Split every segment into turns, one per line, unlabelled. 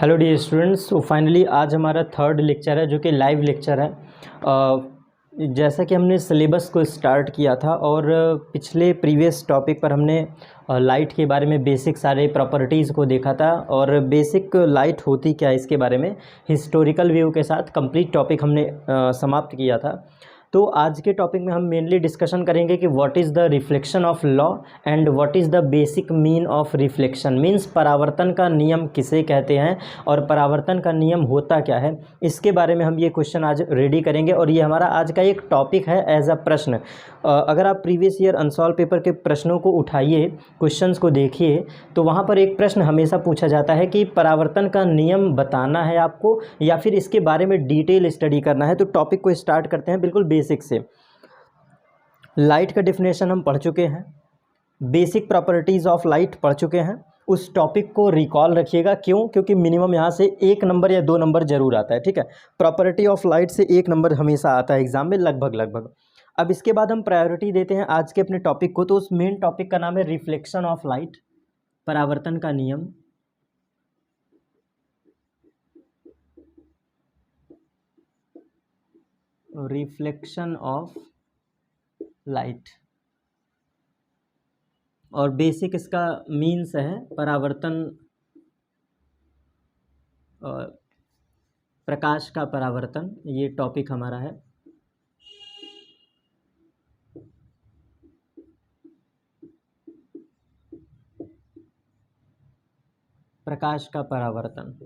Hello dear students. तो finally आज हमारा थर्ड लेक्चर है जो कि लाइव लेक्चर है। जैसा कि हमने सिलेबस को स्टार्ट किया था और पिछले प्रीवियस टॉपिक पर हमने लाइट के बारे में बेसिक सारे प्रॉपर्टीज़ को देखा था और बेसिक लाइट होती क्या है इसके बारे में हिस्टोरिकल व्यू के साथ कंप्लीट टॉपिक हमने समाप्त किया था। तो आज के टॉपिक में हम मेनली डिस्कशन करेंगे कि what is the reflection of law and what is the basic mean of reflection. Means परावर्तन का नियम किसे कहते हैं और परावर्तन का नियम होता क्या है, इसके बारे में हम ये क्वेश्चन आज रेडी करेंगे और ये हमारा आज का एक टॉपिक है एज अ प्रश्न। अगर आप प्रीवियस ईयर अनसॉल्व पेपर के प्रश्नों को उठाइए, क्वेश्चंस को देखिए, तो वहाँ पर एक प्रश्न हमेशा पूछा जाता है कि परावर्तन का नियम बताना है आपको या फिर इसके बारे में डिटेल स्टडी करना है। तो टॉपिक को स्टार्ट करते हैं बिल्कुल बेसिक से। लाइट का डेफिनेशन हम पढ़ चुके हैं, बेसिक प्रॉपर्टीज़ ऑफ लाइट पढ़ चुके हैं। उस टॉपिक को रिकॉल रखिएगा, क्यों? क्योंकि मिनिमम यहाँ से 1 नंबर या 2 नंबर जरूर आता है, ठीक है। प्रॉपर्टी ऑफ लाइट से 1 नंबर हमेशा आता है एग्जाम में, लगभग। अब इसके बाद हम प्रायोरिटी देते हैं आज के अपने टॉपिक को। तो उस मेन टॉपिक का नाम है रिफ्लेक्शन ऑफ लाइट, परावर्तन का नियम। रिफ्लेक्शन ऑफ लाइट और बेसिक इसका मीन्स है परावर्तन, प्रकाश का परावर्तन, ये टॉपिक हमारा है। प्रकाश का परावर्तन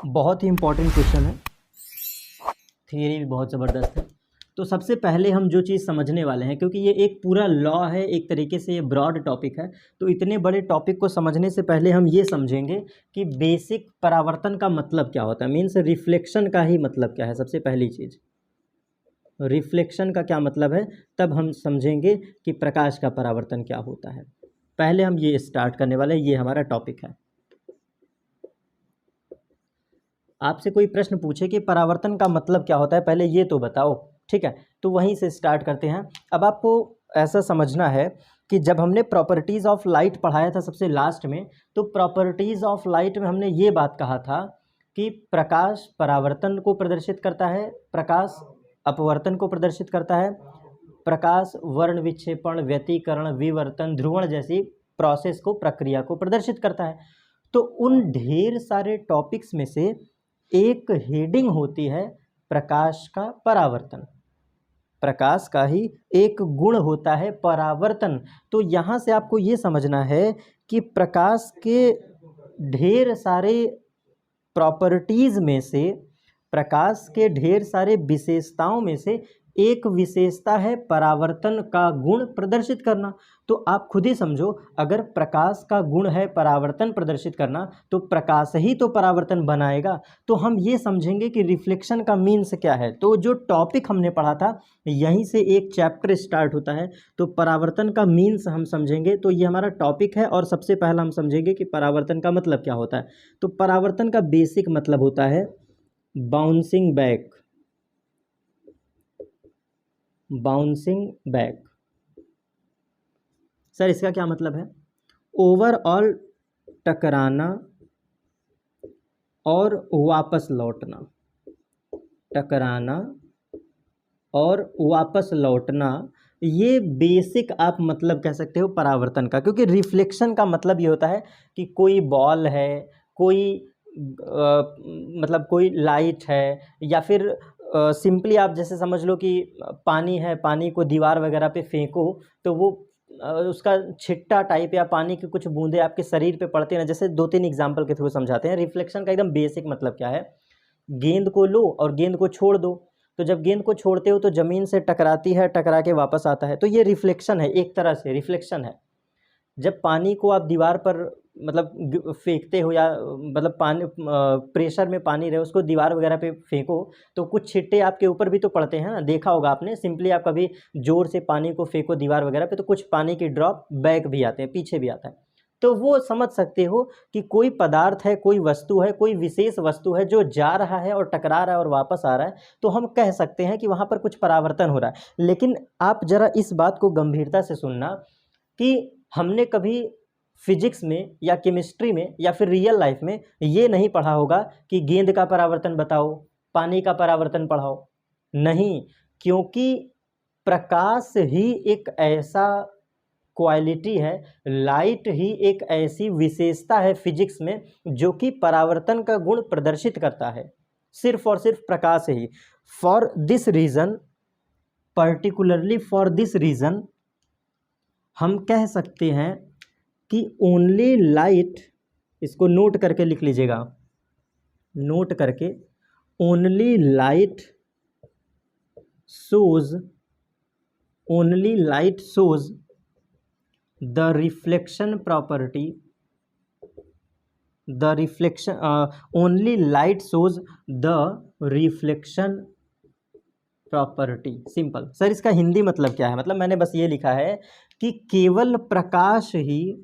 बहुत ही इंपॉर्टेंट क्वेश्चन है, थियरी भी बहुत ज़बरदस्त है। तो सबसे पहले हम जो चीज़ समझने वाले हैं, क्योंकि ये एक पूरा लॉ है, एक तरीके से ये ब्रॉड टॉपिक है, तो इतने बड़े टॉपिक को समझने से पहले हम ये समझेंगे कि बेसिक परावर्तन का मतलब क्या होता है। मीन्स रिफ्लेक्शन का ही मतलब क्या है। सबसे पहली चीज़ रिफ्लेक्शन का क्या मतलब है, तब हम समझेंगे कि प्रकाश का परावर्तन क्या होता है। पहले हम ये स्टार्ट करने वाले हैं, ये हमारा टॉपिक है। आपसे कोई प्रश्न पूछे कि परावर्तन का मतलब क्या होता है, पहले ये तो बताओ, ठीक है। तो वहीं से स्टार्ट करते हैं। अब आपको ऐसा समझना है कि जब हमने प्रॉपर्टीज़ ऑफ लाइट पढ़ाया था सबसे लास्ट में, तो प्रॉपर्टीज़ ऑफ लाइट में हमने ये बात कहा था कि प्रकाश परावर्तन को प्रदर्शित करता है, प्रकाश अपवर्तन को प्रदर्शित करता है, प्रकाश वर्ण विक्षेपण, व्यतिकरण, विवर्तन, ध्रुवण जैसी प्रोसेस को, प्रक्रिया को प्रदर्शित करता है। तो उन ढेर सारे टॉपिक्स में से एक हेडिंग होती है प्रकाश का परावर्तन। प्रकाश का ही एक गुण होता है परावर्तन। तो यहाँ से आपको ये समझना है कि प्रकाश के ढेर सारे प्रॉपर्टीज़ में से, प्रकाश के ढेर सारे विशेषताओं में से एक विशेषता है परावर्तन का गुण प्रदर्शित करना। तो आप खुद ही समझो, अगर प्रकाश का गुण है परावर्तन प्रदर्शित करना, तो प्रकाश ही तो परावर्तन बनाएगा। तो हम ये समझेंगे कि रिफ्लेक्शन का मीन्स क्या है। तो जो टॉपिक हमने पढ़ा था, यहीं से एक चैप्टर स्टार्ट होता है। तो परावर्तन का मीन्स हम समझेंगे, तो ये हमारा टॉपिक है। और सबसे पहला हम समझेंगे कि परावर्तन का मतलब क्या होता है। तो परावर्तन का बेसिक मतलब होता है bouncing back. Bouncing back sir, इसका क्या मतलब है? ओवरऑल टकराना और वापस लौटना। टकराना और वापस लौटना, ये बेसिक आप मतलब कह सकते हो परावर्तन का। क्योंकि रिफ्लेक्शन का मतलब ये होता है कि कोई बॉल है, कोई मतलब कोई लाइट है, या फिर सिंपली आप जैसे समझ लो कि पानी है, पानी को दीवार वगैरह पे फेंको तो वो उसका छिट्टा टाइप या पानी की कुछ बूंदे आपके शरीर पे पड़ते हैं ना। जैसे 2-3 एग्जांपल के थ्रू समझाते हैं। रिफ्लेक्शन का एकदम बेसिक मतलब क्या है, गेंद को लो और गेंद को छोड़ दो, तो जब गेंद को छोड़ते हो तो ज़मीन से टकराती है, टकरा के वापस आता है। तो ये रिफ्लेक्शन है, एक तरह से रिफ्लेक्शन है। जब पानी को आप दीवार पर मतलब फेंकते हो, या मतलब पानी प्रेशर में पानी रहे उसको दीवार वगैरह पे फेंको, तो कुछ छिट्टे आपके ऊपर भी तो पड़ते हैं ना, देखा होगा आपने। सिंपली आप कभी ज़ोर से पानी को फेंको दीवार वगैरह पे, तो कुछ पानी की ड्रॉप बैक भी आते हैं, पीछे भी आता है। तो वो समझ सकते हो कि कोई पदार्थ है, कोई वस्तु है, कोई विशेष वस्तु है जो जा रहा है और टकरा रहा है और वापस आ रहा है, तो हम कह सकते हैं कि वहाँ पर कुछ परावर्तन हो रहा है। लेकिन आप ज़रा इस बात को गंभीरता से सुनना कि हमने कभी फिजिक्स में या केमिस्ट्री में या फिर रियल लाइफ में ये नहीं पढ़ा होगा कि गेंद का परावर्तन बताओ, पानी का परावर्तन पढ़ाओ, नहीं, क्योंकि प्रकाश ही एक ऐसा क्वालिटी है, लाइट ही एक ऐसी विशेषता है फिजिक्स में जो कि परावर्तन का गुण प्रदर्शित करता है, सिर्फ और सिर्फ प्रकाश ही। For this reason, particularly for this reason हम कह सकते हैं कि ओनली लाइट, इसको नोट करके लिख लीजिएगा, नोट करके, only light shows, only light shows the reflection property, the reflection only light shows the reflection property. Simple. Sir इसका हिंदी मतलब क्या है? मतलब मैंने बस ये लिखा है कि केवल प्रकाश ही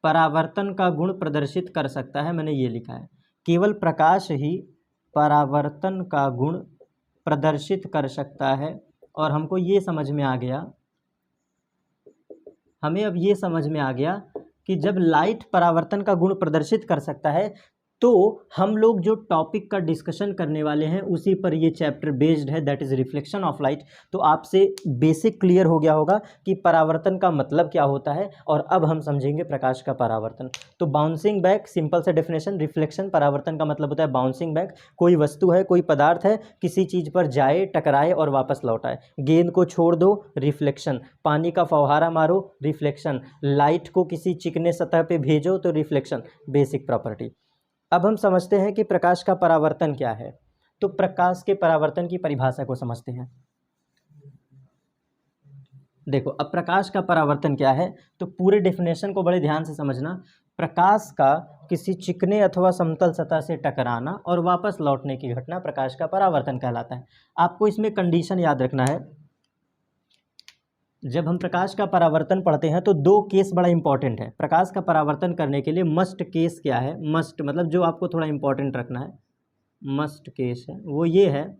परावर्तन का गुण प्रदर्शित कर सकता है। मैंने ये लिखा है, केवल प्रकाश ही परावर्तन का गुण प्रदर्शित कर सकता है। और हमको ये समझ में आ गया, हमें अब ये समझ में आ गया कि जब लाइट परावर्तन का गुण प्रदर्शित कर सकता है तो हम लोग जो टॉपिक का डिस्कशन करने वाले हैं उसी पर ये चैप्टर बेस्ड है, that is reflection of light. तो आपसे बेसिक क्लियर हो गया होगा कि परावर्तन का मतलब क्या होता है। और अब हम समझेंगे प्रकाश का परावर्तन। तो बाउंसिंग बैक, सिंपल सा डेफिनेशन, रिफ्लेक्शन परावर्तन का मतलब होता है बाउंसिंग बैक। कोई वस्तु है, कोई पदार्थ है, किसी चीज़ पर जाए, टकराए और वापस लौट आए। गेंद को छोड़ दो, रिफ्लेक्शन। पानी का फव्वारा मारो, रिफ्लेक्शन। लाइट को किसी चिकने सतह पर भेजो तो रिफ्लेक्शन। Basic property. अब हम समझते हैं कि प्रकाश का परावर्तन क्या है। तो प्रकाश के परावर्तन की परिभाषा को समझते हैं। देखो, अब प्रकाश का परावर्तन क्या है, तो पूरे डेफिनेशन को बड़े ध्यान से समझना। प्रकाश का किसी चिकने अथवा समतल सतह से टकराना और वापस लौटने की घटना प्रकाश का परावर्तन कहलाता है। आपको इसमें कंडीशन याद रखना है। जब हम प्रकाश का परावर्तन पढ़ते हैं तो दो केस बड़ा इंपॉर्टेंट है। प्रकाश का परावर्तन करने के लिए मस्ट केस क्या है? मस्ट मतलब जो आपको थोड़ा इंपॉर्टेंट रखना है, मस्ट केस है वो ये है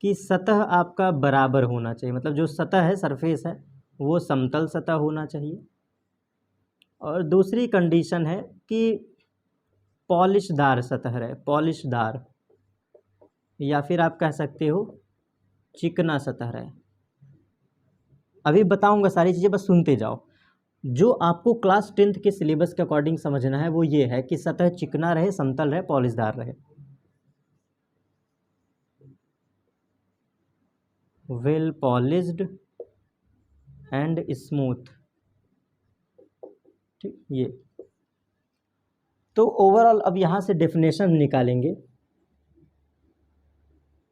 कि सतह आपका बराबर होना चाहिए। मतलब जो सतह है, सरफेस है, वो समतल सतह होना चाहिए। और दूसरी कंडीशन है कि पॉलिशदार सतह रहे, पॉलिशदार, या फिर आप कह सकते हो चिकना सतह रहे। अभी बताऊंगा सारी चीज़ें, बस सुनते जाओ। जो आपको क्लास 10th के सिलेबस के अकॉर्डिंग समझना है वो ये है कि सतह चिकना रहे, समतल रहे, पॉलिशदार रहे, वेल पॉलिश्ड एंड स्मूथ। ठीक, ये तो ओवरऑल अब यहाँ से डेफिनेशन निकालेंगे,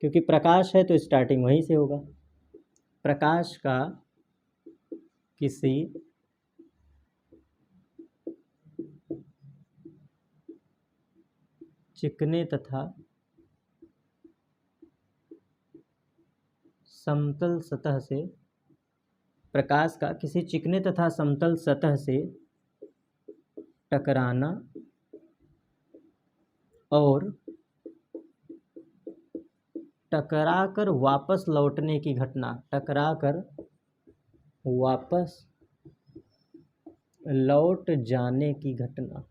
क्योंकि प्रकाश है तो स्टार्टिंग वहीं से होगा। प्रकाश का किसी चिकने तथा समतल सतह से, प्रकाश का किसी चिकने तथा समतल सतह से टकराना और टकराकर वापस लौटने की घटना, टकराकर वापस लौट जाने की घटना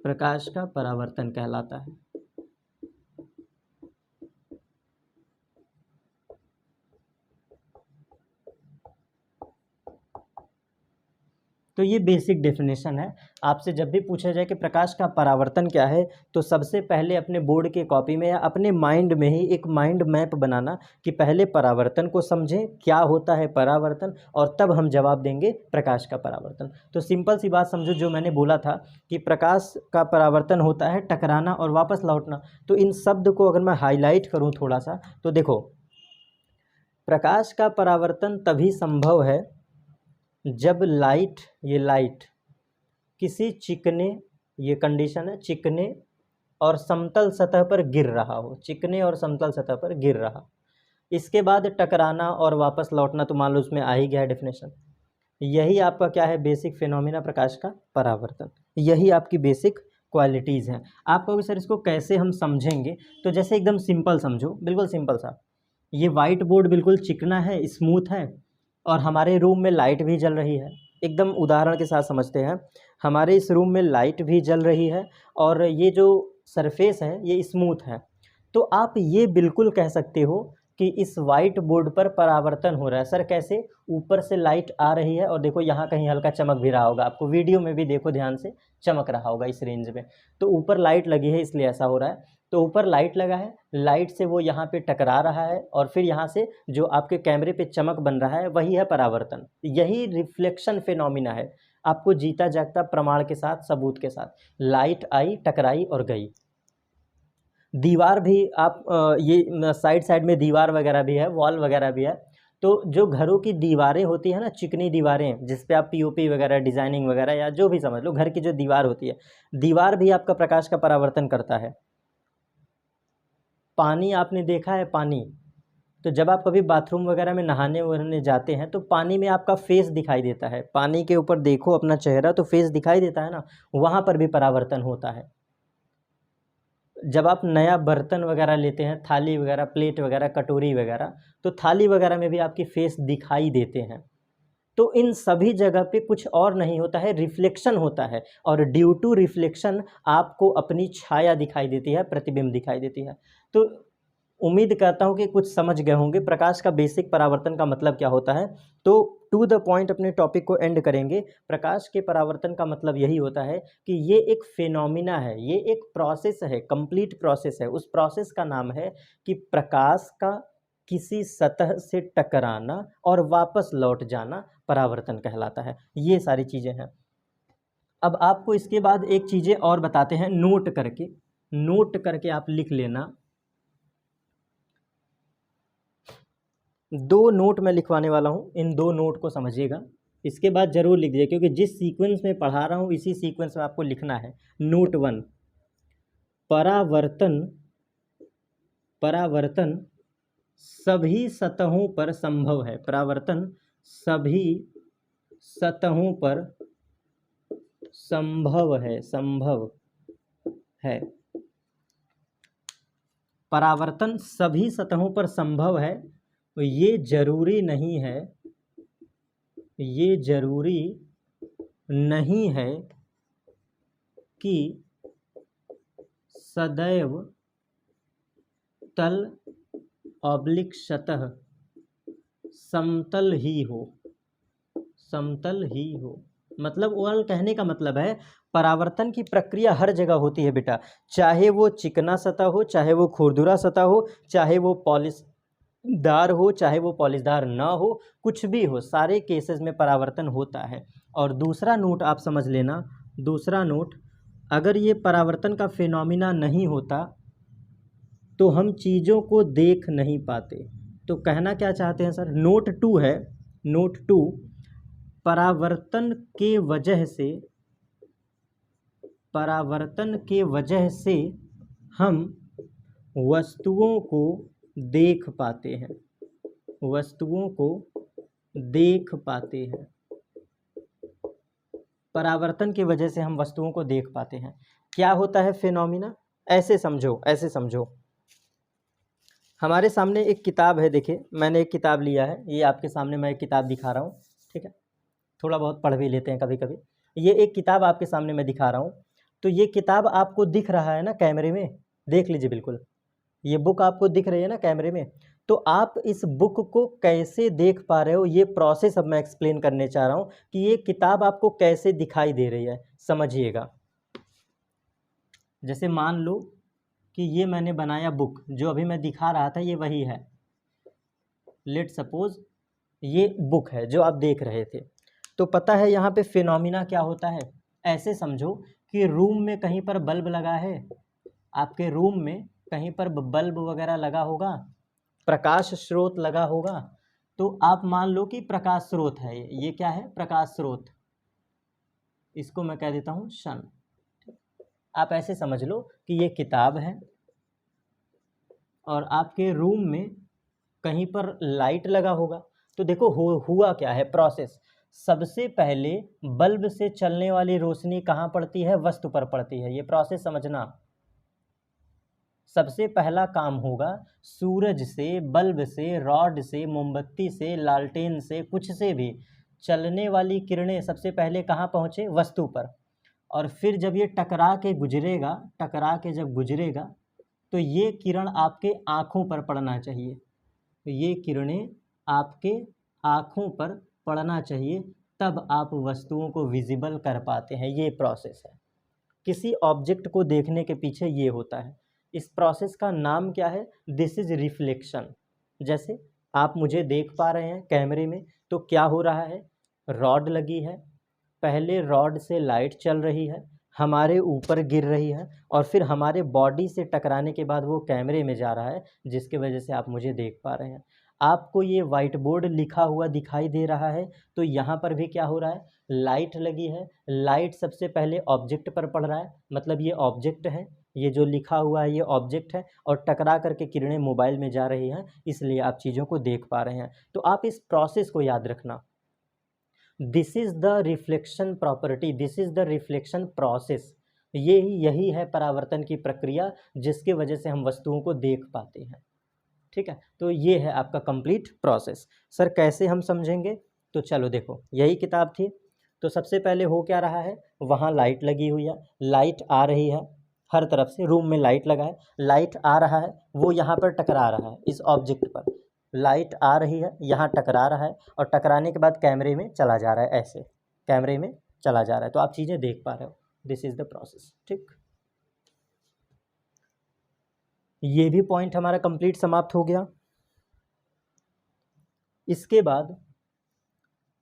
प्रकाश का परावर्तन कहलाता है। तो ये बेसिक डेफिनेशन है। आपसे जब भी पूछा जाए कि प्रकाश का परावर्तन क्या है, तो सबसे पहले अपने बोर्ड के कॉपी में या अपने माइंड में ही एक माइंड मैप बनाना कि पहले परावर्तन को समझें, क्या होता है परावर्तन, और तब हम जवाब देंगे प्रकाश का परावर्तन। तो सिंपल सी बात समझो, जो मैंने बोला था कि प्रकाश का परावर्तन होता है टकराना और वापस लौटना। तो इन शब्द को अगर मैं हाईलाइट करूँ थोड़ा सा, तो देखो, प्रकाश का परावर्तन तभी संभव है जब लाइट, ये लाइट किसी चिकने, ये कंडीशन है, चिकने और समतल सतह पर गिर रहा हो, चिकने और समतल सतह पर गिर रहा। इसके बाद टकराना और वापस लौटना, तो मान लो उसमें आ ही गया डेफिनेशन। यही आपका क्या है? बेसिक फिनोमिना प्रकाश का परावर्तन। यही आपकी बेसिक क्वालिटीज़ हैं। आप कहोगे सर इसको कैसे हम समझेंगे, तो जैसे एकदम सिंपल समझो, बिल्कुल सिंपल सा। ये वाइट बोर्ड बिल्कुल चिकना है, स्मूथ है, और हमारे रूम में लाइट भी जल रही है। एकदम उदाहरण के साथ समझते हैं, हमारे इस रूम में लाइट भी जल रही है और ये जो सरफेस है ये स्मूथ है। तो आप ये बिल्कुल कह सकते हो कि इस वाइट बोर्ड पर परावर्तन हो रहा है। सर कैसे? ऊपर से लाइट आ रही है और देखो यहाँ कहीं हल्का चमक भी रहा होगा, आपको वीडियो में भी देखो ध्यान से चमक रहा होगा इस रेंज में। तो ऊपर लाइट लगी है इसलिए ऐसा हो रहा है। तो ऊपर लाइट लगा है, लाइट से वो यहाँ पे टकरा रहा है और फिर यहाँ से जो आपके कैमरे पे चमक बन रहा है वही है परावर्तन। यही रिफ्लेक्शन फिनोमिना है। आपको जीता जागता प्रमाण के साथ, सबूत के साथ, लाइट आई, टकराई और गई। दीवार भी आप ये साइड साइड में दीवार वगैरह भी है, वॉल वगैरह भी है। तो जो घरों की दीवारें होती है ना, चिकनी दीवारें, जिस पे आप पीओपी वगैरह, डिजाइनिंग वगैरह या जो भी समझ लो, घर की जो दीवार होती है, दीवार भी आपका प्रकाश का परावर्तन करता है। पानी आपने देखा है, पानी, तो जब आप कभी बाथरूम वगैरह में नहाने वहाने जाते हैं तो पानी में आपका फेस दिखाई देता है। पानी के ऊपर देखो अपना चेहरा तो फेस दिखाई देता है ना, वहाँ पर भी परावर्तन होता है। जब आप नया बर्तन वगैरह लेते हैं, थाली वगैरह, प्लेट वगैरह, कटोरी वगैरह, तो थाली वगैरह में भी आपकी फेस दिखाई देते हैं। तो इन सभी जगह पे कुछ और नहीं होता है, रिफ्लेक्शन होता है, और ड्यू टू रिफ्लेक्शन आपको अपनी छाया दिखाई देती है, प्रतिबिंब दिखाई देती है। तो उम्मीद करता हूँ कि कुछ समझ गए होंगे प्रकाश का बेसिक परावर्तन का मतलब क्या होता है। तो टू द पॉइंट अपने टॉपिक को एंड करेंगे। प्रकाश के परावर्तन का मतलब यही होता है कि ये एक फिनोमिना है, ये एक प्रोसेस है, कंप्लीट प्रोसेस है। उस प्रोसेस का नाम है कि प्रकाश का किसी सतह से टकराना और वापस लौट जाना परावर्तन कहलाता है। ये सारी चीज़ें हैं। अब आपको इसके बाद एक चीज़ें और बताते हैं, नोट करके आप लिख लेना। दो नोट मैं लिखवाने वाला हूँ, इन दो नोट को समझिएगा। इसके बाद ज़रूर लिख दीजिए, क्योंकि जिस सीक्वेंस में पढ़ा रहा हूँ इसी सीक्वेंस में आपको लिखना है। नोट 1, परावर्तन सभी सतहों पर संभव है। परावर्तन सभी सतहों पर संभव है। परावर्तन सभी सतहों पर संभव है। ये जरूरी नहीं है कि सदैव तल ऑब्लिक सतह समतल ही हो। मतलब ओवरऑल कहने का मतलब है, परावर्तन की प्रक्रिया हर जगह होती है बेटा, चाहे वो चिकना सतह हो, चाहे वो खुरदुरा सतह हो, चाहे वो पॉलिशदार हो, चाहे वो पॉलिशदार ना हो, कुछ भी हो, सारे केसेस में परावर्तन होता है। और दूसरा नोट आप समझ लेना, दूसरा नोट, अगर ये परावर्तन का फिनोमिना नहीं होता तो हम चीज़ों को देख नहीं पाते। तो कहना क्या चाहते हैं सर? नोट 2 है, नोट 2, परावर्तन के वजह से हम वस्तुओं को देख पाते हैं। परावर्तन की वजह से हम वस्तुओं को देख पाते हैं। क्या होता है फिनोमिना? ऐसे समझो। हमारे सामने एक किताब है, देखिए मैंने एक किताब लिया है, ये आपके सामने मैं एक किताब दिखा रहा हूँ, ठीक है, थोड़ा बहुत पढ़ भी लेते हैं कभी कभी। ये एक किताब आपके सामने मैं दिखा रहा हूँ, तो ये किताब आपको दिख रहा है ना कैमरे में, देख लीजिए बिल्कुल, ये बुक आपको दिख रही है ना कैमरे में। तो आप इस बुक को कैसे देख पा रहे हो, ये प्रोसेस अब मैं एक्सप्लेन करने चाह रहा हूँ कि ये किताब आपको कैसे दिखाई दे रही है, समझिएगा। जैसे मान लो कि ये मैंने बनाया बुक, जो अभी मैं दिखा रहा था ये वही है। लेट सपोज ये बुक है जो आप देख रहे थे। तो पता है यहाँ पे फिनोमिना क्या होता है? ऐसे समझो कि रूम में कहीं पर बल्ब लगा है, आपके रूम में कहीं पर बल्ब वगैरह लगा होगा, प्रकाश स्रोत लगा होगा। तो आप मान लो कि प्रकाश स्रोत है, ये क्या है? प्रकाश स्रोत। इसको मैं कह देता हूँ सन। आप ऐसे समझ लो कि ये किताब है और आपके रूम में कहीं पर लाइट लगा होगा। तो देखो हुआ क्या है प्रोसेस। सबसे पहले बल्ब से चलने वाली रोशनी कहाँ पड़ती है? वस्तु पर पड़ती है। ये प्रोसेस समझना। सबसे पहला काम होगा सूरज से, बल्ब से, रॉड से, मोमबत्ती से, लालटेन से, कुछ से भी चलने वाली किरणें सबसे पहले कहाँ पहुँचे? वस्तु पर। और फिर जब ये टकरा के गुजरेगा, टकरा के जब गुजरेगा तो ये किरण आपके आँखों पर पड़ना चाहिए। तो ये किरणें आपके आँखों पर पड़ना चाहिए, तब आप वस्तुओं को विजिबल कर पाते हैं। ये प्रोसेस है। किसी ऑब्जेक्ट को देखने के पीछे ये होता है। इस प्रोसेस का नाम क्या है? This is reflection. जैसे आप मुझे देख पा रहे हैं कैमरे में, तो क्या हो रहा है? रॉड लगी है, पहले रॉड से लाइट चल रही है, हमारे ऊपर गिर रही है, और फिर हमारे बॉडी से टकराने के बाद वो कैमरे में जा रहा है, जिसके वजह से आप मुझे देख पा रहे हैं। आपको ये वाइट बोर्ड लिखा हुआ दिखाई दे रहा है, तो यहाँ पर भी क्या हो रहा है? लाइट लगी है, लाइट सबसे पहले ऑब्जेक्ट पर पड़ रहा है, मतलब ये ऑब्जेक्ट है, ये जो लिखा हुआ है ये ऑब्जेक्ट है, और टकरा करके किरणें मोबाइल में जा रही हैं, इसलिए आप चीज़ों को देख पा रहे हैं। तो आप इस प्रोसेस को याद रखना। This is the reflection property, this is the reflection process. यही है परावर्तन की प्रक्रिया, जिसके वजह से हम वस्तुओं को देख पाते हैं। ठीक है, तो ये है आपका कंप्लीट प्रोसेस। सर कैसे हम समझेंगे? तो चलो देखो, यही किताब थी। तो सबसे पहले हो क्या रहा है? वहाँ लाइट लगी हुई है, लाइट आ रही है हर तरफ से, रूम में लाइट लगा है, लाइट आ रहा है, वो यहाँ पर टकरा रहा है इस ऑब्जेक्ट पर। लाइट आ रही है, यहाँ टकरा रहा है, और टकराने के बाद कैमरे में चला जा रहा है, ऐसे कैमरे में चला जा रहा है। तो आप चीज़ें देख पा रहे हो। This is the process. ठीक, ये भी पॉइंट हमारा कंप्लीट समाप्त हो गया। इसके बाद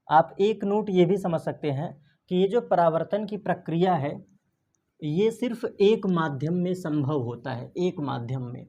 आप एक नोट ये भी समझ सकते हैं कि ये जो परावर्तन की प्रक्रिया है, ये सिर्फ एक माध्यम में संभव होता है। एक माध्यम में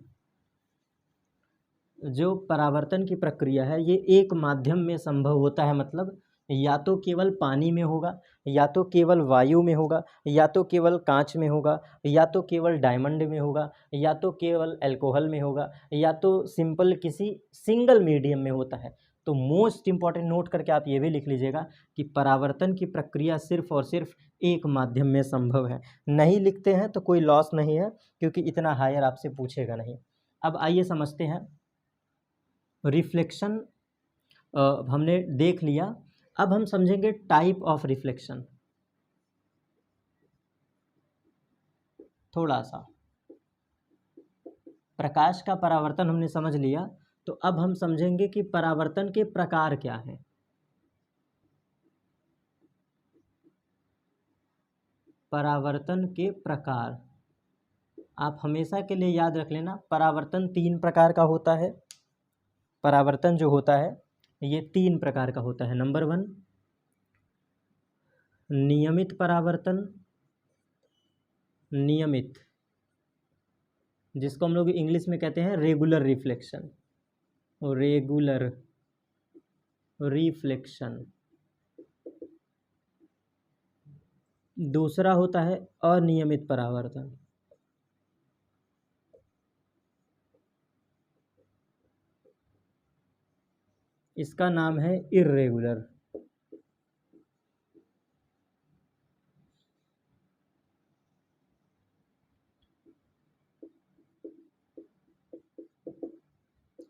जो परावर्तन की प्रक्रिया है, ये एक माध्यम में संभव होता है। मतलब या तो केवल पानी में होगा, या तो केवल वायु में होगा, या तो केवल कांच में होगा, या तो केवल डायमंड में होगा, या तो केवल अल्कोहल में होगा, या तो सिंपल किसी सिंगल मीडियम में होता है। तो मोस्ट इम्पॉर्टेंट नोट करके आप ये भी लिख लीजिएगा कि परावर्तन की प्रक्रिया सिर्फ और सिर्फ एक माध्यम में संभव है। नहीं लिखते हैं तो कोई लॉस नहीं है, क्योंकि इतना हायर आपसे पूछेगा नहीं। अब आइए समझते हैं रिफ्लेक्शन। हमने देख लिया। अब हम समझेंगे टाइप ऑफ रिफ्लेक्शन। थोड़ा सा प्रकाश का परावर्तन हमने समझ लिया, तो अब हम समझेंगे कि परावर्तन के प्रकार क्या हैं। परावर्तन के प्रकार आप हमेशा के लिए याद रख लेना। परावर्तन 3 प्रकार का होता है। परावर्तन जो होता है ये 3 प्रकार का होता है। नंबर 1 नियमित परावर्तन, नियमित, जिसको हम लोग इंग्लिश में कहते हैं रेगुलर रिफ्लेक्शन, रेगुलर रिफ्लेक्शन। दूसरा होता है अनियमित परावर्तन, इसका नाम है इर्रेगुलर।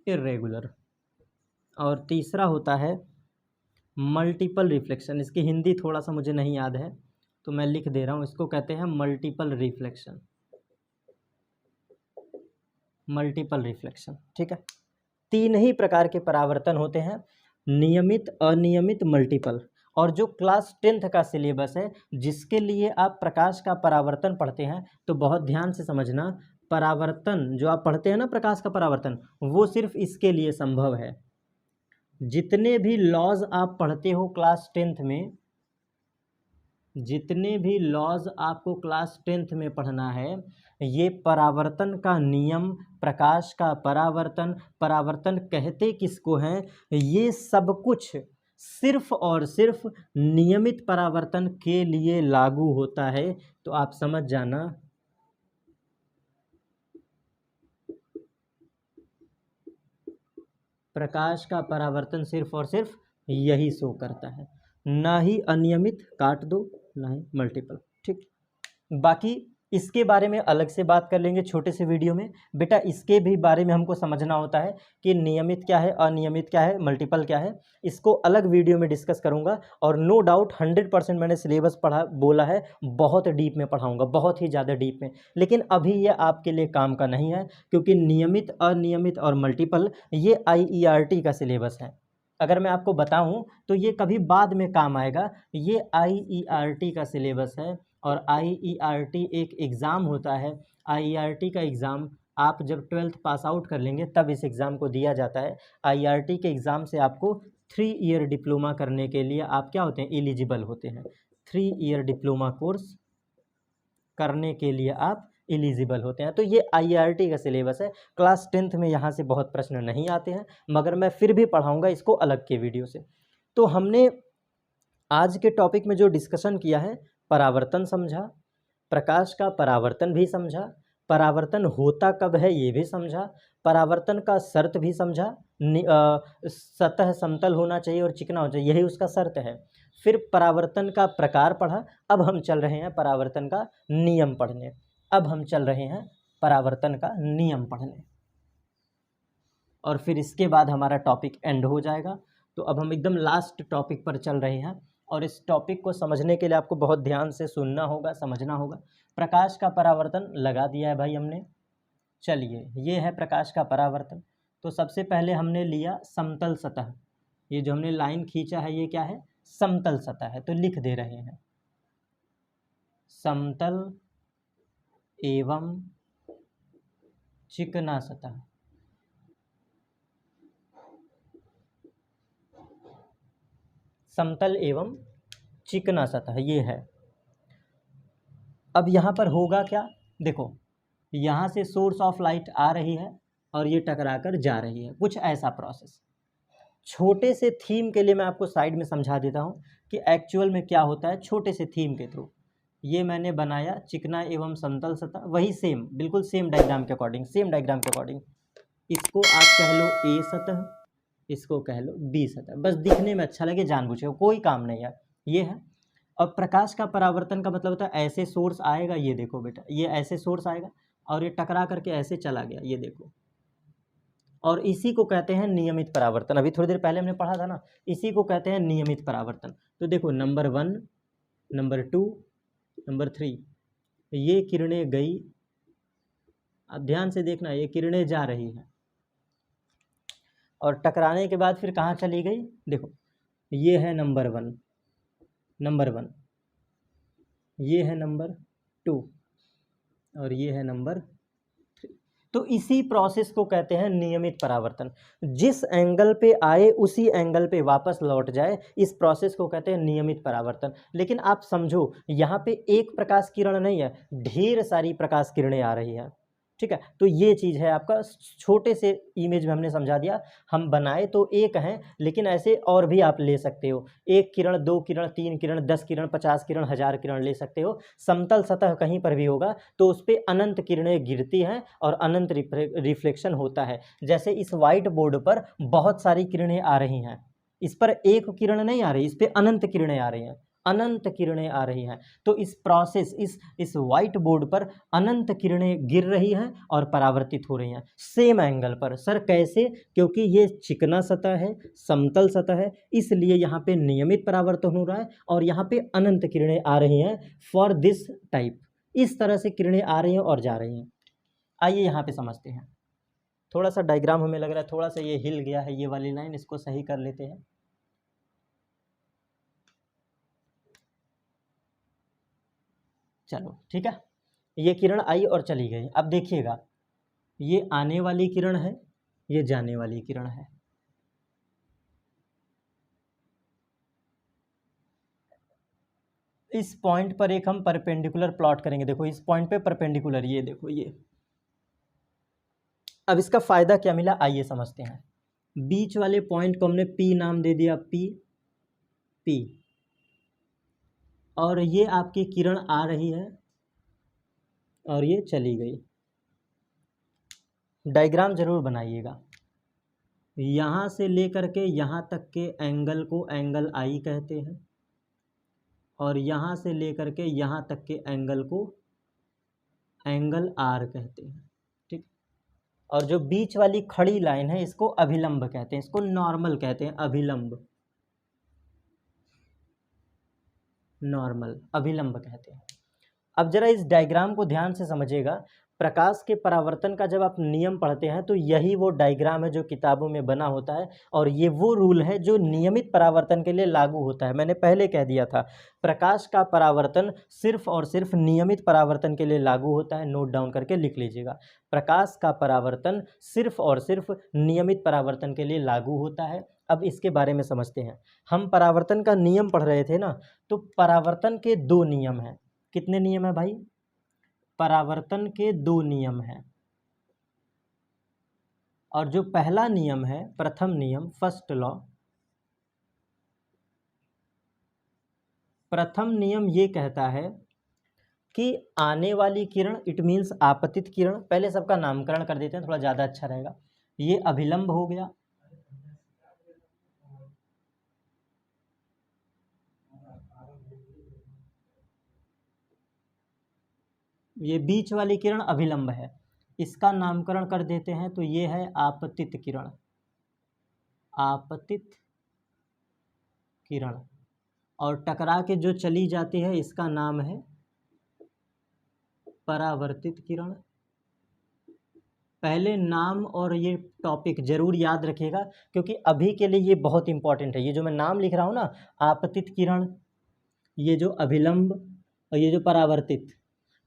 इर्रेगुलर। और तीसरा होता है मल्टीपल रिफ्लेक्शन। इसकी हिंदी थोड़ा सा मुझे नहीं याद है, तो मैं लिख दे रहा हूँ। इसको कहते हैं मल्टीपल रिफ्लेक्शन। मल्टीपल रिफ्लेक्शन, ठीक है। 3 ही प्रकार के परावर्तन होते हैं, नियमित, अनियमित, मल्टीपल। और जो क्लास 10th का सिलेबस है, जिसके लिए आप प्रकाश का परावर्तन पढ़ते हैं, तो बहुत ध्यान से समझना। परावर्तन जो आप पढ़ते हैं ना, प्रकाश का परावर्तन, वो सिर्फ इसके लिए संभव है। जितने भी लॉज आप पढ़ते हो क्लास 10th में, जितने भी लॉज आपको क्लास 10th में पढ़ना है, ये परावर्तन का नियम, प्रकाश का परावर्तन, परावर्तन कहते किसको हैं, ये सब कुछ सिर्फ और सिर्फ नियमित परावर्तन के लिए लागू होता है। तो आप समझ जाना, प्रकाश का परावर्तन सिर्फ और सिर्फ यही शो करता है। ना ही अनियमित, काट दो, ना ही मल्टीपल। ठीक, बाकी इसके बारे में अलग से बात कर लेंगे छोटे से वीडियो में। बेटा इसके भी बारे में हमको समझना होता है कि नियमित क्या है, अनियमित क्या है, मल्टीपल क्या है, इसको अलग वीडियो में डिस्कस करूंगा। और नो डाउट 100% मैंने सिलेबस पढ़ा बोला है, बहुत डीप में पढ़ाऊंगा, बहुत ही ज़्यादा डीप में। लेकिन अभी ये आपके लिए काम का नहीं है, क्योंकि नियमित, अनियमित और मल्टीपल ये IERT का सिलेबस है। अगर मैं आपको बताऊं तो ये कभी बाद में काम आएगा। ये IERT का सिलेबस है, और IERT एक एग्ज़ाम होता है। IERT का एग्ज़ाम आप जब 12th पास आउट कर लेंगे तब इस एग्ज़ाम को दिया जाता है। IERT के एग्ज़ाम से आपको 3 ईयर डिप्लोमा करने के लिए आप क्या होते हैं, एलिजिबल होते हैं। 3 ईयर डिप्लोमा कोर्स करने के लिए आप एलिजिबल होते हैं। तो ये IERT का सिलेबस है। क्लास 10th में यहाँ से बहुत प्रश्न नहीं आते हैं, मगर मैं फिर भी पढ़ाऊँगा इसको अलग के वीडियो से। तो हमने आज के टॉपिक में जो डिस्कशन किया है, परावर्तन समझा, प्रकाश का परावर्तन भी समझा, परावर्तन होता कब है ये भी समझा, परावर्तन का शर्त भी समझा, सतह समतल होना चाहिए और चिकना होना चाहिए, यही उसका शर्त है। फिर परावर्तन का प्रकार पढ़ा। अब हम चल रहे हैं परावर्तन का नियम पढ़ने। अब हम चल रहे हैं परावर्तन का नियम पढ़ने, और फिर इसके बाद हमारा टॉपिक एंड हो जाएगा। तो अब हम एकदम लास्ट टॉपिक पर चल रहे हैं, और इस टॉपिक को समझने के लिए आपको बहुत ध्यान से सुनना होगा, समझना होगा। प्रकाश का परावर्तन लगा दिया है भाई हमने। चलिए, ये है प्रकाश का परावर्तन। तो सबसे पहले हमने लिया समतल सतह। ये जो हमने लाइन खींचा है ये क्या है, समतल सतह है। तो लिख दे रहे हैं समतल एवं चिकना सतह। समतल एवं चिकना सतह ये है। अब यहाँ पर होगा क्या, देखो यहाँ से सोर्स ऑफ लाइट आ रही है और ये टकराकर जा रही है, कुछ ऐसा प्रोसेस। छोटे से थीम के लिए मैं आपको साइड में समझा देता हूँ कि एक्चुअल में क्या होता है, छोटे से थीम के थ्रू। ये मैंने बनाया चिकना एवं समतल सतह, वही सेम, बिल्कुल सेम डायग्राम के अकॉर्डिंग, सेम डायग्राम के अकॉर्डिंग। इसको आप कह लो A सतह, इसको कह लो B सतह, बस दिखने में अच्छा लगे, जानबूझ के, कोई काम नहीं है। ये है। और प्रकाश का परावर्तन का मतलब होता है ऐसे सोर्स आएगा, ये देखो बेटा, ये ऐसे सोर्स आएगा और ये टकरा करके ऐसे चला गया, ये देखो। और इसी को कहते हैं नियमित परावर्तन। अभी थोड़ी देर पहले हमने पढ़ा था ना, इसी को कहते हैं नियमित परावर्तन। तो देखो नंबर 1, नंबर 2, नंबर 3, ये किरणें गई। अब ध्यान से देखना, ये किरणें जा रही हैं और टकराने के बाद फिर कहाँ चली गई, देखो ये है नंबर 1, नंबर 1, ये है नंबर 2 और ये है नंबर 3। तो इसी प्रोसेस को कहते हैं नियमित परावर्तन। जिस एंगल पे आए उसी एंगल पे वापस लौट जाए, इस प्रोसेस को कहते हैं नियमित परावर्तन। लेकिन आप समझो, यहाँ पे एक प्रकाश किरण नहीं है, ढेर सारी प्रकाश किरणें आ रही है। ठीक है, तो ये चीज़ है आपका, छोटे से इमेज में हमने समझा दिया। हम बनाए तो एक हैं, लेकिन ऐसे और भी आप ले सकते हो। 1 किरण, 2 किरण, 3 किरण, 10 किरण, 50 किरण, 1000 किरण ले सकते हो। समतल सतह कहीं पर भी होगा तो उस पर अनंत किरणें गिरती हैं और अनंत रिफ्लेक्शन होता है। जैसे इस वाइट बोर्ड पर बहुत सारी किरणें आ रही हैं, इस पर एक किरण नहीं आ रही, इस पर अनंत किरणें आ रही हैं, अनंत किरणें आ रही हैं। तो इस प्रोसेस, इस वाइट बोर्ड पर अनंत किरणें गिर रही हैं और परावर्तित हो रही हैं सेम एंगल पर। सर कैसे, क्योंकि ये चिकना सतह है, समतल सतह है, इसलिए यहाँ पे नियमित परावर्तन हो रहा है और यहाँ पे अनंत किरणें आ रही हैं फॉर दिस टाइप। इस तरह से किरणें आ रही हैं और जा रही हैं। आइए यहाँ पे समझते हैं। थोड़ा सा डायग्राम हमें लग रहा है थोड़ा सा ये हिल गया है, ये वाली लाइन, इसको सही कर लेते हैं। चलो ठीक है, ये किरण आई और चली गई। अब देखिएगा, ये आने वाली किरण है, ये जाने वाली किरण है। इस पॉइंट पर एक हम परपेंडिकुलर प्लॉट करेंगे। देखो इस पॉइंट पे परपेंडिकुलर, ये देखो ये। अब इसका फायदा क्या मिला, आइए समझते हैं। बीच वाले पॉइंट को हमने P नाम दे दिया, P, और ये आपकी किरण आ रही है और ये चली गई। डायग्राम जरूर बनाइएगा। यहाँ से लेकर के यहाँ तक के एंगल को एंगल I कहते हैं, और यहाँ से लेकर के यहाँ तक के एंगल को एंगल आर कहते हैं, ठीक। और जो बीच वाली खड़ी लाइन है इसको अभिलंब कहते हैं, इसको नॉर्मल कहते हैं, अभिलंब, नॉर्मल अभिलंब कहते हैं। अब जरा इस डायग्राम को ध्यान से समझिएगा। प्रकाश के परावर्तन का जब आप नियम पढ़ते हैं तो यही वो डायग्राम है जो किताबों में बना होता है, और ये वो रूल है जो नियमित परावर्तन के लिए लागू होता है। मैंने पहले कह दिया था, प्रकाश का परावर्तन सिर्फ और सिर्फ नियमित परावर्तन के लिए लागू होता है। नोट डाउन करके लिख लीजिएगा, प्रकाश का परावर्तन सिर्फ और सिर्फ नियमित परावर्तन के लिए लागू होता है। अब इसके बारे में समझते हैं। हम परावर्तन का नियम पढ़ रहे थे ना, तो परावर्तन के दो नियम हैं। कितने नियम है भाई? परावर्तन के दो नियम हैं। और जो पहला नियम है, प्रथम नियम, फर्स्ट लॉ, प्रथम नियम ये कहता है कि आने वाली किरण, इट मीन्स आपतित किरण, पहले सबका नामकरण कर देते हैं थोड़ा ज़्यादा अच्छा रहेगा। ये अभिलंब हो गया, ये बीच वाली किरण अभिलंब है, इसका नामकरण कर देते हैं तो ये है आपतित किरण, आपतित किरण। और टकरा के जो चली जाती है इसका नाम है परावर्तित किरण। पहले नाम और ये टॉपिक जरूर याद रखिएगा, क्योंकि अभी के लिए ये बहुत इंपॉर्टेंट है। ये जो मैं नाम लिख रहा हूँ ना, आपतित किरण, ये जो अभिलंब और ये जो परावर्तित,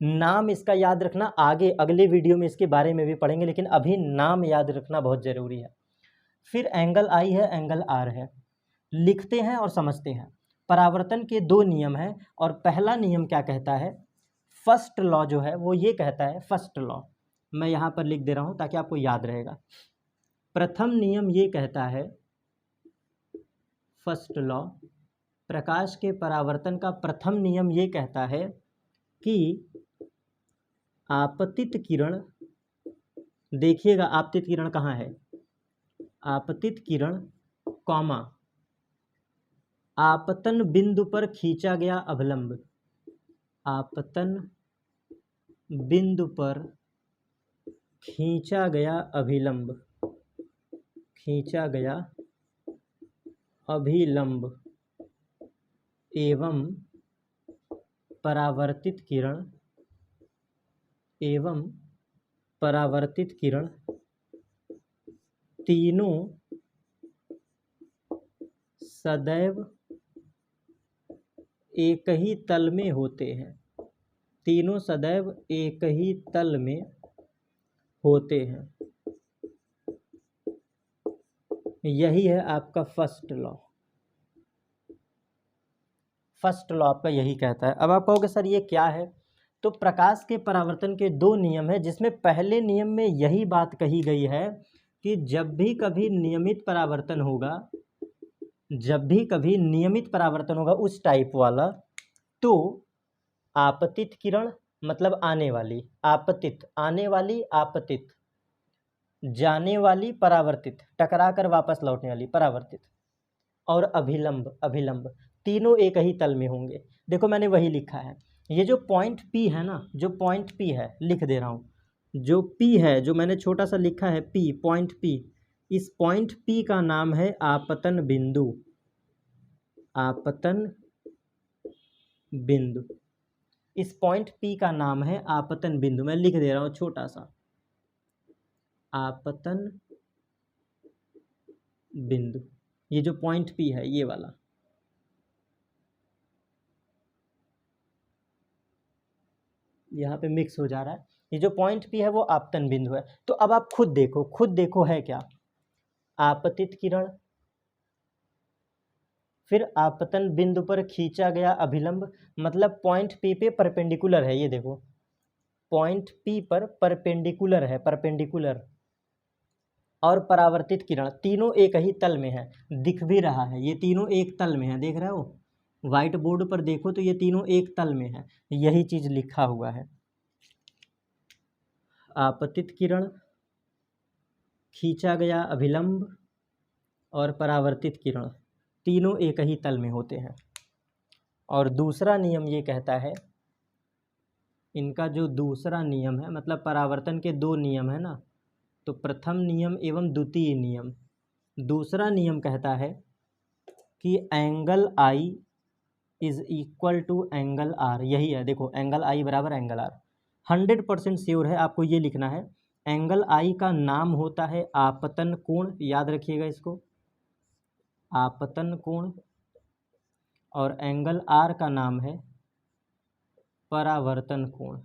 नाम इसका याद रखना। आगे अगले वीडियो में इसके बारे में भी पढ़ेंगे, लेकिन अभी नाम याद रखना बहुत ज़रूरी है। फिर एंगल आई है, एंगल आर है, लिखते हैं और समझते हैं। परावर्तन के दो नियम हैं, और पहला नियम क्या कहता है, फर्स्ट लॉ जो है वो ये कहता है, फर्स्ट लॉ मैं यहाँ पर लिख दे रहा हूँ ताकि आपको याद रहेगा। प्रथम नियम ये कहता है, फर्स्ट लॉ, प्रकाश के परावर्तन का प्रथम नियम ये कहता है कि आपतित किरण, देखिएगा आपतित किरण कहाँ है, आपतित किरण कॉमा आपतन बिंदु पर खींचा गया अभिलंब, आपतन बिंदु पर खींचा गया अभिलंब, खींचा गया अभिलंब एवं परावर्तित किरण, एवं परावर्तित किरण तीनों सदैव एक ही तल में होते हैं, तीनों सदैव एक ही तल में होते हैं। यही है आपका फर्स्ट लॉ, फर्स्ट लॉ आपका यही कहता है। अब आप कहोगे सर ये क्या है, तो प्रकाश के परावर्तन के दो नियम है, जिसमें पहले नियम में यही बात कही गई है कि जब भी कभी नियमित परावर्तन होगा, जब भी कभी नियमित परावर्तन होगा उस टाइप वाला, तो आपतित किरण मतलब आने वाली, आपतित आने वाली, आपतित जाने वाली, परावर्तित टकरा कर वापस लौटने वाली, परावर्तित, और अभिलंब, अभिलंब तीनों एक ही तल में होंगे। देखो मैंने वही लिखा है, ये जो पॉइंट P है ना, जो पॉइंट P है, लिख दे रहा हूँ, जो P है, जो मैंने छोटा सा लिखा है P, पॉइंट P, इस पॉइंट P का नाम है आपतन बिंदु, आपतन बिंदु, इस पॉइंट P का नाम है आपतन बिंदु। मैं लिख दे रहा हूँ छोटा सा, आपतन बिंदु, ये जो पॉइंट P है ये वाला, यहाँ पे मिक्स हो जा रहा है, ये जो पॉइंट P है वो आपतन बिंदु है। तो अब आप खुद देखो, खुद देखो है क्या, आपतित किरण, फिर आपतन बिंदु पर खींचा गया अभिलंब, मतलब पॉइंट P पे परपेंडिकुलर है, ये देखो पॉइंट P पर परपेंडिकुलर है, परपेंडिकुलर, और परावर्तित किरण, तीनों एक ही तल में है, दिख भी रहा है, ये तीनों एक तल में है, देख रहे हो, व्हाइट बोर्ड पर देखो तो ये तीनों एक तल में है, यही चीज लिखा हुआ है। आपतित किरण, खींचा गया अभिलंब और परावर्तित किरण तीनों एक ही तल में होते हैं। और दूसरा नियम ये कहता है, इनका जो दूसरा नियम है, मतलब परावर्तन के दो नियम है ना, तो प्रथम नियम एवं द्वितीय नियम। दूसरा नियम कहता है कि angle I is equal to angle R. यही है, देखो एंगल आई बराबर एंगल आर। 100% श्योर है, आपको ये लिखना है। एंगल आई का नाम होता है आपतन कोण, याद रखिएगा इसको, आपतन कोण। और एंगल आर का नाम है परावर्तन कोण,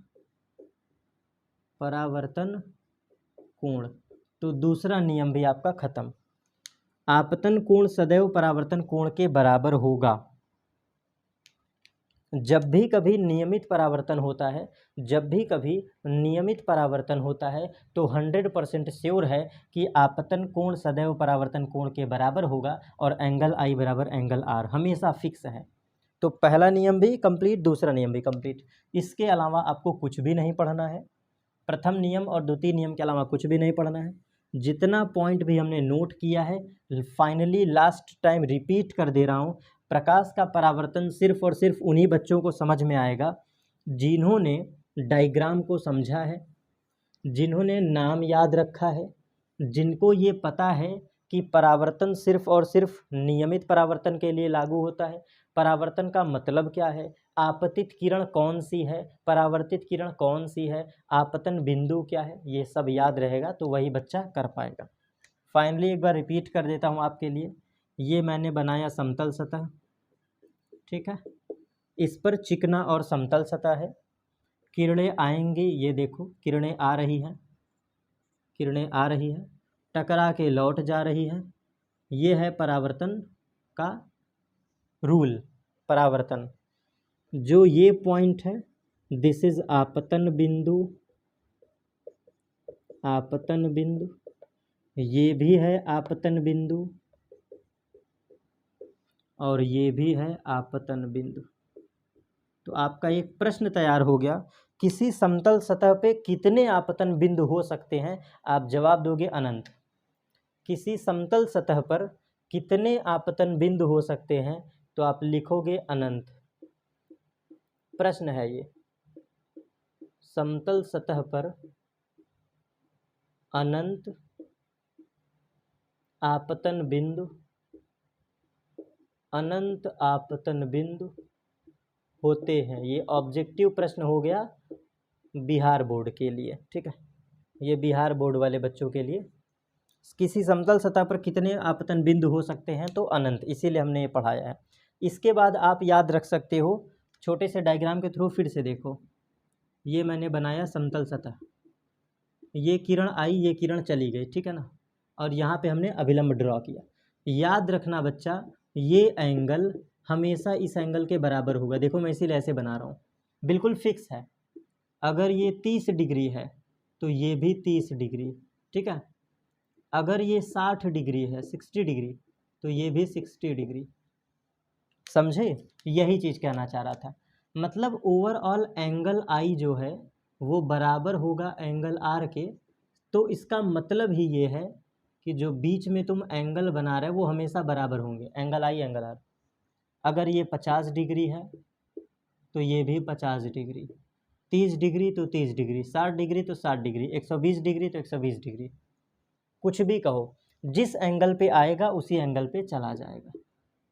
परावर्तन कोण। तो दूसरा नियम भी आपका खत्म। आपतन कोण सदैव परावर्तन कोण के बराबर होगा। जब भी कभी नियमित परावर्तन होता है, जब भी कभी नियमित परावर्तन होता है, तो 100% श्योर है कि आपतन कोण सदैव परावर्तन कोण के बराबर होगा और एंगल आई बराबर एंगल आर हमेशा फिक्स है। तो पहला नियम भी कंप्लीट, दूसरा नियम भी कंप्लीट। इसके अलावा आपको कुछ भी नहीं पढ़ना है। प्रथम नियम और द्वितीय नियम के अलावा कुछ भी नहीं पढ़ना है। जितना पॉइंट भी हमने नोट किया है, फाइनली लास्ट टाइम रिपीट कर दे रहा हूँ, प्रकाश का परावर्तन सिर्फ और सिर्फ उन्हीं बच्चों को समझ में आएगा जिन्होंने डायग्राम को समझा है, जिन्होंने नाम याद रखा है, जिनको ये पता है कि परावर्तन सिर्फ और सिर्फ नियमित परावर्तन के लिए लागू होता है, परावर्तन का मतलब क्या है, आपतित किरण कौन सी है, परावर्तित किरण कौन सी है, आपतन बिंदु क्या है, ये सब याद रहेगा तो वही बच्चा कर पाएगा। फाइनली एक बार रिपीट कर देता हूँ आपके लिए। ये मैंने बनाया समतल सतह, ठीक है, इस पर चिकना और समतल सतह है। किरणें आएंगी, ये देखो किरणें आ रही हैं, किरणें आ रही हैं, टकरा के लौट जा रही हैं। ये है परावर्तन का रूल, परावर्तन। जो ये पॉइंट है, दिस इज आपतन बिंदु, आपतन बिंदु। ये भी है आपतन बिंदु और ये भी है आपतन बिंदु। तो आपका एक प्रश्न तैयार हो गया, किसी समतल सतह पे कितने आपतन बिंदु हो सकते हैं? आप जवाब दोगे अनंत। किसी समतल सतह पर कितने आपतन बिंदु हो सकते हैं? तो आप लिखोगे अनंत। प्रश्न है ये, समतल सतह पर अनंत आपतन बिंदु, अनंत आपतन बिंदु होते हैं। ये ऑब्जेक्टिव प्रश्न हो गया बिहार बोर्ड के लिए, ठीक है, ये बिहार बोर्ड वाले बच्चों के लिए। किसी समतल सतह पर कितने आपतन बिंदु हो सकते हैं? तो अनंत, इसीलिए हमने ये पढ़ाया है। इसके बाद आप याद रख सकते हो, छोटे से डायग्राम के थ्रू फिर से देखो। ये मैंने बनाया समतल सतह, ये किरण आई, ये किरण चली गई, ठीक है ना, और यहाँ पे हमने अभिलंब ड्रॉ किया। याद रखना बच्चा, ये एंगल हमेशा इस एंगल के बराबर होगा। देखो मैं इसीलिए ऐसे बना रहा हूँ, बिल्कुल फिक्स है। अगर ये 30 डिग्री है तो ये भी 30 डिग्री, ठीक है। अगर ये 60 डिग्री है, 60 डिग्री, तो ये भी 60 डिग्री। समझे? यही चीज़ कहना चाह रहा था। मतलब ओवरऑल एंगल आई जो है वो बराबर होगा एंगल आर के। तो इसका मतलब ही ये है कि जो बीच में तुम एंगल बना रहे हो वो हमेशा बराबर होंगे, एंगल आई एंगल आर। अगर ये 50 डिग्री है तो ये भी 50 डिग्री, 30 डिग्री तो 30 डिग्री, 60 डिग्री तो 60 डिग्री, 120 डिग्री तो 120 डिग्री। कुछ भी कहो, जिस एंगल पे आएगा उसी एंगल पे चला जाएगा।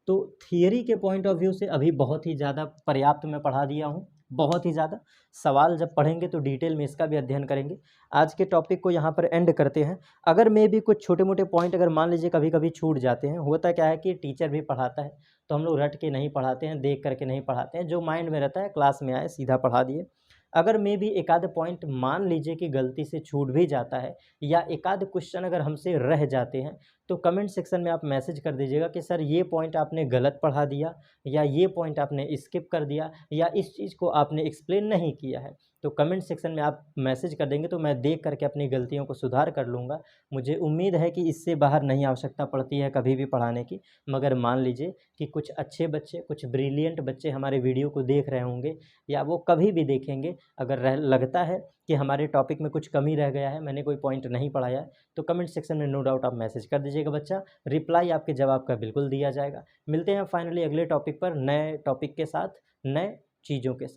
तो थियरी के पॉइंट ऑफ व्यू से अभी बहुत ही ज़्यादा पर्याप्त मैं पढ़ा दिया हूँ, बहुत ही ज़्यादा। सवाल जब पढ़ेंगे तो डिटेल में इसका भी अध्ययन करेंगे। आज के टॉपिक को यहाँ पर एंड करते हैं। अगर मैं भी कुछ छोटे मोटे पॉइंट अगर मान लीजिए कभी कभी छूट जाते हैं, होता क्या है कि टीचर भी पढ़ाता है तो हम लोग रट के नहीं पढ़ाते हैं, देख करके नहीं पढ़ाते हैं, जो माइंड में रहता है क्लास में आए सीधा पढ़ा दिए। अगर मैं भी एक आध पॉइंट मान लीजिए कि गलती से छूट भी जाता है या एक आध क्वेश्चन अगर हमसे रह जाते हैं, तो कमेंट सेक्शन में आप मैसेज कर दीजिएगा कि सर ये पॉइंट आपने गलत पढ़ा दिया, या ये पॉइंट आपने स्किप कर दिया, या इस चीज़ को आपने एक्सप्लेन नहीं किया है। तो कमेंट सेक्शन में आप मैसेज कर देंगे तो मैं देख करके अपनी गलतियों को सुधार कर लूँगा। मुझे उम्मीद है कि इससे बाहर नहीं आवश्यकता पड़ती है कभी भी पढ़ाने की, मगर मान लीजिए कि कुछ अच्छे बच्चे, कुछ ब्रिलियंट बच्चे हमारे वीडियो को देख रहे होंगे या वो कभी भी देखेंगे, अगर लगता है कि हमारे टॉपिक में कुछ कमी रह गया है, मैंने कोई पॉइंट नहीं पढ़ाया है, तो कमेंट सेक्शन में नो डाउट आप मैसेज कर दीजिएगा बच्चा, रिप्लाई आपके जवाब का बिल्कुल दिया जाएगा। मिलते हैं फाइनली अगले टॉपिक पर, नए टॉपिक के साथ, नए चीज़ों के साथ।